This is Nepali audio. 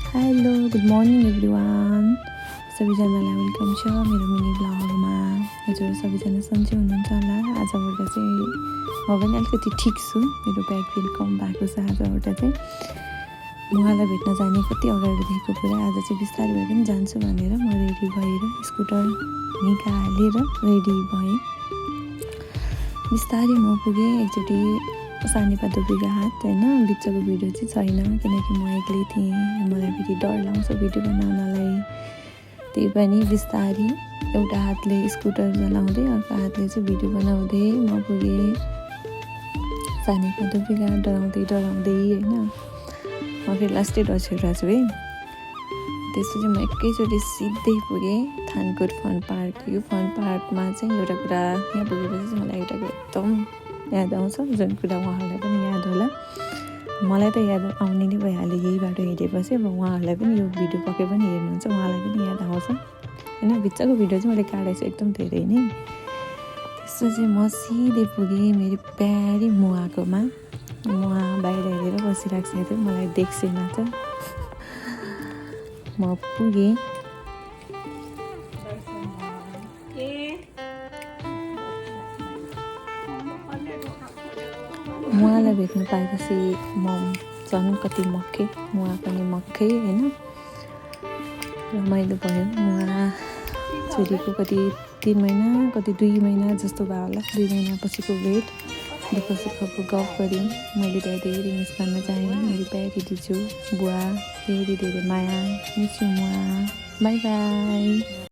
हेलो गुड मर्निङ एभ्रिवान, सबैजनालाई वेलकम छ मेरो मिनी ब्लगमा। हजुर सबैजना सन्चै हुनुहुन्छ होला। आजबाट चाहिँ म पनि अलिकति ठिक छु, मेरो ब्याक पेन कम भएको छ। आजबाट चाहिँ उहाँलाई भेट्न जाने कति अगाडिदेखिको कुरा, आज चाहिँ बिस्तारै भए पनि जान्छु भनेर म रेडी भएर स्कुटर निकालेर रेडी भएँ। बिस्तारै म पुगेँ। एकचोटि सानेपा धोबीको हाट होइन, बिचको भिडियो चाहिँ छैन किनकि म एक्लै थिएँ। मलाई फेरि डर लाग्छ भिडियो बनाउनलाई, त्यही पनि बिस्तारै एउटा हातले स्कुटर चलाउँदै अर्को हातले चाहिँ भिडियो बनाउँदै म पुगेँ सानेपा धोबीको हाट। डराउँदै होइन, म फेरि लास्टै डसेर छु है। त्यसपछि म एकैचोटि सिधै पुगेँ थानकोट फन पार्क। यो फन पार्कमा चाहिँ एउटा कुरा, यहाँ पुगेपछि चाहिँ मलाई एउटा कुरा एकदम याद आउँछ, जुन कुरा उहाँहरूलाई पनि याद होला। मलाई त याद आउने नै भइहाल्यो यही बाटो हेरेपछि। अब उहाँहरूलाई पनि यो भिडियो पक्कै पनि हेर्नुहुन्छ, उहाँलाई पनि याद आउँछ होइन। बिचको भिडियो चाहिँ मैले काटेको छु एकदम धेरै नै। त्यसपछि म सिधै पुगेँ मेरो प्यारी मुहाकोमा। मुहा बाहिर हेरेर बसिरहेको थियो, मलाई देख्छैन त। म पुगेँ, उहाँलाई भेट्न पाएपछि म झन् कति मक्खेँ, उहाँ पनि मक्खै होइन। रमाइलो भयो। उहाँ छोरीको कति 3 महिना कति 2 महिना जस्तो भयो होला, 2 महिनापछिको भेट, दुःख सुखको गफ गऱ्यौँ। मैले त्यहाँ धेरै मिस गर्न चाहेँ मेरो प्यारी दिजु बुवा, धेरै धेरै माया, मिस यु मुवा, बाई बाई।